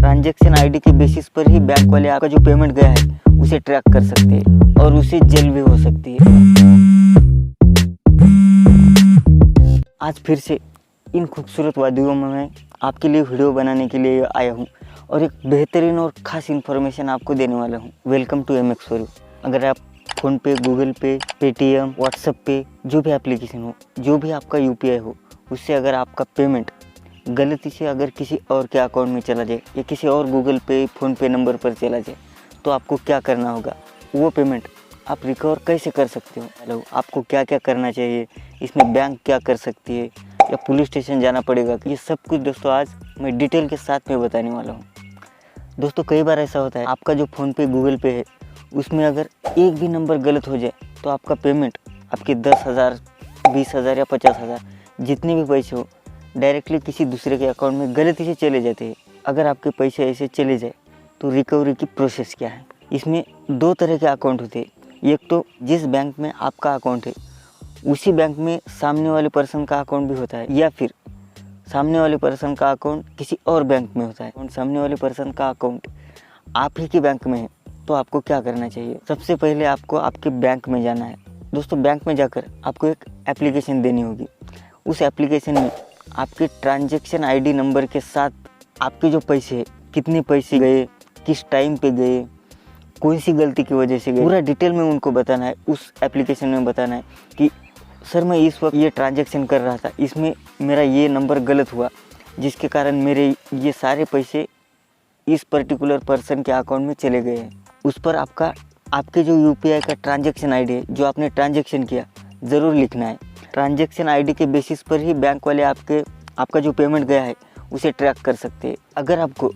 Transaction ID के basis पर ही bank वाले आपका जो पेमेंट गया है उसे ट्रैक कर सकते हैं और उसे जेल भी हो सकती है। आज फिर से इन खूबसूरत वादियों में मैं आपके लिए वीडियो बनाने के लिए आया हूं और एक बेहतरीन और ख़ास इन्फॉर्मेशन आपको देने वाला हूं। Welcome to MX for you. अगर आप फ़ोन पे, गूगल पे, पेटीएम, व्हाट्सएप पे, जो भी एप्लीकेशन हो, जो भी आपका UPI हो, उससे अगर आपका पेमेंट गलती से अगर किसी और के अकाउंट में चला जाए या किसी और गूगल पे, फ़ोन पे नंबर पर चला जाए तो आपको क्या करना होगा, वो पेमेंट आप रिकवर कैसे कर सकते हो, हेलो आपको क्या क्या करना चाहिए, इसमें बैंक क्या कर सकती है या पुलिस स्टेशन जाना पड़ेगा, ये सब कुछ दोस्तों आज मैं डिटेल के साथ में बताने वाला हूँ। दोस्तों कई बार ऐसा होता है आपका जो फ़ोन पे, गूगल पे है उसमें अगर एक भी नंबर गलत हो जाए तो आपका पेमेंट, आपके 10,000, 20,000 या 50,000 जितने भी पैसे हो डायरेक्टली किसी दूसरे के अकाउंट में गलती से चले जाते हैं। अगर आपके पैसे ऐसे चले जाए तो रिकवरी की प्रोसेस क्या है। इसमें दो तरह के अकाउंट होते हैं। एक तो जिस बैंक में आपका अकाउंट है उसी बैंक में सामने वाले पर्सन का अकाउंट भी होता है, या फिर सामने वाले पर्सन का अकाउंट किसी और बैंक में होता है और सामने वाले पर्सन का अकाउंट आप ही के बैंक में है। तो आपको क्या करना चाहिए, सबसे पहले आपको आपके बैंक में जाना है। दोस्तों बैंक में जाकर आपको एक एप्लीकेशन देनी होगी। उस एप्लीकेशन में आपके ट्रांजैक्शन आईडी नंबर के साथ आपके जो पैसे हैं, कितने पैसे गए, किस टाइम पे गए, कौन सी गलती की वजह से गए, पूरा डिटेल में उनको बताना है। उस एप्लीकेशन में बताना है कि सर मैं इस वक्त ये ट्रांजैक्शन कर रहा था, इसमें मेरा ये नंबर गलत हुआ जिसके कारण मेरे ये सारे पैसे इस पर्टिकुलर पर्सन के अकाउंट में चले गए हैं। उस पर आपके जो UPI का ट्रांजैक्शन आईडी है, जो आपने ट्रांजैक्शन किया, ज़रूर लिखना है। ट्रांजैक्शन आईडी के बेसिस पर ही बैंक वाले आपका जो पेमेंट गया है उसे ट्रैक कर सकते हैं। अगर आपको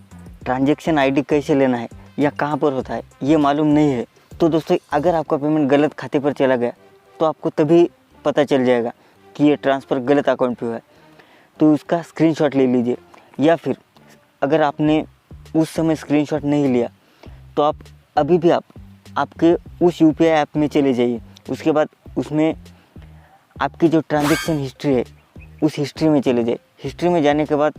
ट्रांजैक्शन आईडी कैसे लेना है या कहाँ पर होता है ये मालूम नहीं है तो दोस्तों अगर आपका पेमेंट गलत खाते पर चला गया तो आपको तभी पता चल जाएगा कि ये ट्रांसफ़र गलत अकाउंट पे हुआ है। तो उसका स्क्रीनशॉट ले लीजिए, या फिर अगर आपने उस समय स्क्रीनशॉट नहीं लिया तो आप अभी भी आपके उस UPI ऐप में चले जाइए। उसके बाद उसमें आपकी जो ट्रांजैक्शन हिस्ट्री है उस हिस्ट्री में चले जाए। हिस्ट्री में जाने के बाद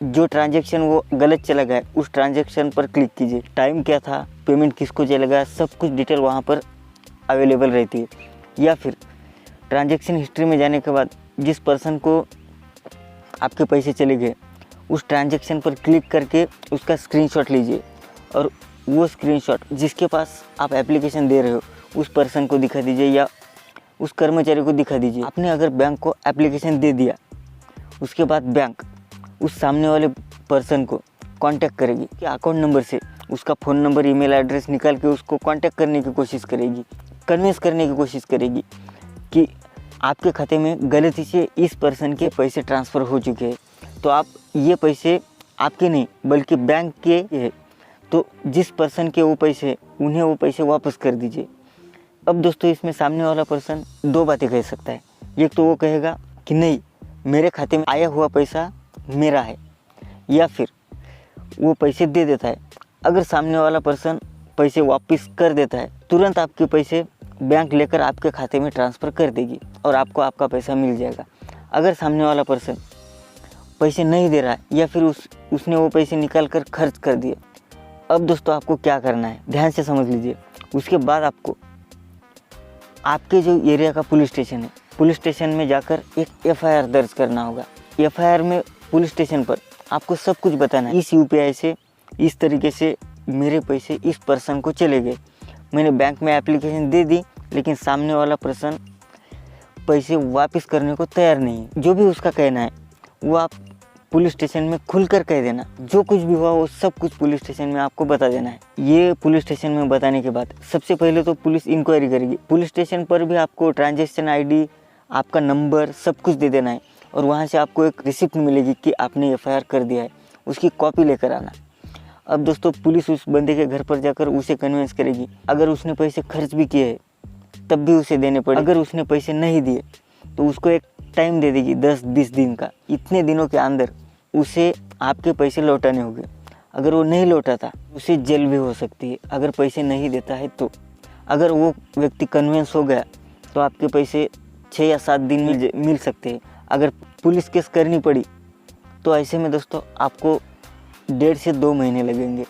जो ट्रांजैक्शन वो गलत चला गया उस ट्रांजैक्शन पर क्लिक कीजिए। टाइम क्या था, पेमेंट किसको चला गया, सब कुछ डिटेल वहाँ पर अवेलेबल रहती है। या फिर ट्रांजैक्शन हिस्ट्री में जाने के बाद जिस पर्सन को आपके पैसे चले गए उस ट्रांजैक्शन पर क्लिक करके उसका स्क्रीनशॉट लीजिए और वो स्क्रीनशॉट जिसके पास आप एप्लीकेशन दे रहे हो उस पर्सन को दिखा दीजिए या उस कर्मचारी को दिखा दीजिए। आपने अगर बैंक को एप्लीकेशन दे दिया, उसके बाद बैंक उस सामने वाले पर्सन को कांटेक्ट करेगी कि अकाउंट नंबर से उसका फ़ोन नंबर, ईमेल एड्रेस निकाल के उसको कांटेक्ट करने की कोशिश करेगी, कन्विंस करने की कोशिश करेगी कि आपके खाते में गलती से इस पर्सन के पैसे ट्रांसफ़र हो चुके हैं, तो आप ये पैसे आपके नहीं बल्कि बैंक के हैं, तो जिस पर्सन के वो पैसे उन्हें वो पैसे वापस कर दीजिए। अब दोस्तों इसमें सामने वाला पर्सन दो बातें कह सकता है। एक तो वो कहेगा कि नहीं मेरे खाते में आया हुआ पैसा मेरा है, या फिर वो पैसे दे देता है। अगर सामने वाला पर्सन पैसे वापस कर देता है तुरंत आपके पैसे बैंक लेकर आपके खाते में ट्रांसफ़र कर देगी और आपको आपका पैसा मिल जाएगा। अगर सामने वाला पर्सन पैसे नहीं दे रहा है या फिर उसने वो पैसे निकाल कर खर्च कर दिए, अब दोस्तों आपको क्या करना है ध्यान से समझ लीजिए। उसके बाद आपको आपके जो एरिया का पुलिस स्टेशन है, पुलिस स्टेशन में जाकर एक FIR दर्ज करना होगा। FIR में पुलिस स्टेशन पर आपको सब कुछ बताना है। इस UPI से इस तरीके से मेरे पैसे इस पर्सन को चले गए, मैंने बैंक में एप्लीकेशन दे दी लेकिन सामने वाला पर्सन पैसे वापस करने को तैयार नहीं है। जो भी उसका कहना है वो आप पुलिस स्टेशन में खुलकर कह देना। जो कुछ भी हुआ वो सब कुछ पुलिस स्टेशन में आपको बता देना है। ये पुलिस स्टेशन में बताने के बाद सबसे पहले तो पुलिस इंक्वायरी करेगी। पुलिस स्टेशन पर भी आपको ट्रांजैक्शन आईडी, आपका नंबर सब कुछ दे देना है और वहाँ से आपको एक रिसिप्ट मिलेगी कि आपने FIR कर दिया है, उसकी कॉपी लेकर आना। अब दोस्तों पुलिस उस बंदे के घर पर जाकर उसे कन्विंस करेगी। अगर उसने पैसे खर्च भी किए हैं तब भी उसे देने पड़े। अगर उसने पैसे नहीं दिए तो उसको एक टाइम दे देगी 10-20 दिन का। इतने दिनों के अंदर उसे आपके पैसे लौटाने होंगे। अगर वो नहीं लौटाता उसे जेल भी हो सकती है। अगर पैसे नहीं देता है तो अगर वो व्यक्ति कन्विंस हो गया तो आपके पैसे 6 या 7 दिन में मिल सकते हैं। अगर पुलिस केस करनी पड़ी तो ऐसे में दोस्तों आपको 1.5 से 2 महीने लगेंगे।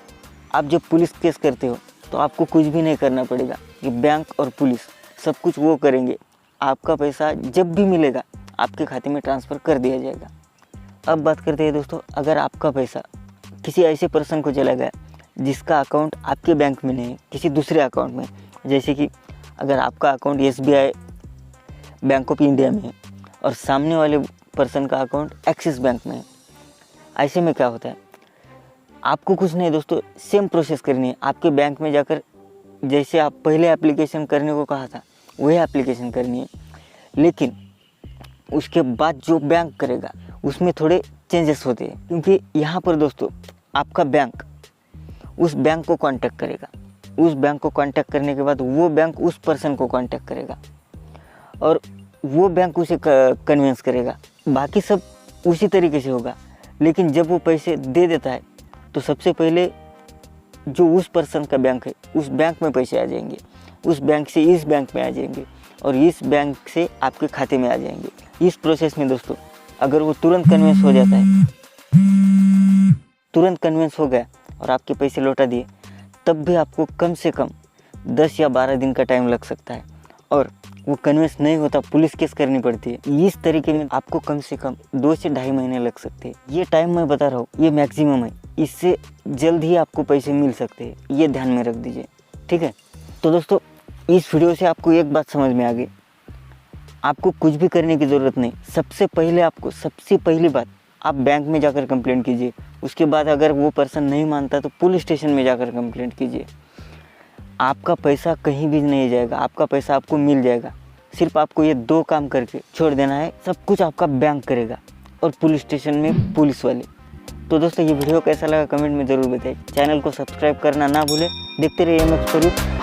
आप जब पुलिस केस करते हो तो आपको कुछ भी नहीं करना पड़ेगा, ये बैंक और पुलिस सब कुछ वो करेंगे। आपका पैसा जब भी मिलेगा आपके खाते में ट्रांसफ़र कर दिया जाएगा। अब बात करते हैं दोस्तों, अगर आपका पैसा किसी ऐसे पर्सन को चला गया जिसका अकाउंट आपके बैंक में नहीं है, किसी दूसरे अकाउंट में, जैसे कि अगर आपका account SBI bank of India में है और सामने वाले पर्सन का अकाउंट एक्सिस बैंक में है, ऐसे में क्या होता है, आपको कुछ नहीं दोस्तों, सेम प्रोसेस करनी है। आपके बैंक में जाकर जैसे आप पहले एप्लीकेशन करने को कहा था वही एप्लीकेशन करनी है, लेकिन उसके बाद जो बैंक करेगा उसमें थोड़े चेंजेस होते हैं, क्योंकि यहाँ पर दोस्तों आपका बैंक उस बैंक को कांटेक्ट करेगा। उस बैंक को कांटेक्ट करने के बाद वो बैंक उस पर्सन को कांटेक्ट करेगा और वो बैंक उसे कन्विंस करेगा। बाकी सब उसी तरीके से होगा, लेकिन जब वो पैसे दे देता है तो सबसे पहले जो उस पर्सन का बैंक है उस बैंक में पैसे आ जाएंगे, उस बैंक से इस बैंक में आ जाएंगे और इस बैंक से आपके खाते में आ जाएंगे। इस प्रोसेस में दोस्तों अगर वो तुरंत कन्विंस हो जाता है, तुरंत कन्विंस हो गया और आपके पैसे लौटा दिए, तब भी आपको कम से कम 10 या 12 दिन का टाइम लग सकता है। और वो कन्विंस नहीं होता, पुलिस केस करनी पड़ती है। इस तरीके में आपको कम से कम 2 से 2.5 महीने लग सकते हैं। ये टाइम मैं बता रहा हूँ ये मैक्सिमम है, इससे जल्द ही आपको पैसे मिल सकते हैं, ये ध्यान में रख दीजिए, ठीक है। तो दोस्तों इस वीडियो से आपको एक बात समझ में आ गई, आपको कुछ भी करने की ज़रूरत नहीं। सबसे पहली बात आप बैंक में जाकर कंप्लेंट कीजिए। उसके बाद अगर वो पर्सन नहीं मानता तो पुलिस स्टेशन में जाकर कंप्लेंट कीजिए। आपका पैसा कहीं भी नहीं जाएगा, आपका पैसा आपको मिल जाएगा। सिर्फ आपको ये 2 काम करके छोड़ देना है, सब कुछ आपका बैंक करेगा और पुलिस स्टेशन में पुलिस वाले। तो दोस्तों ये वीडियो कैसा लगा कमेंट में ज़रूर बताइए। चैनल को सब्सक्राइब करना ना भूलें। देखते रहिए MX4U।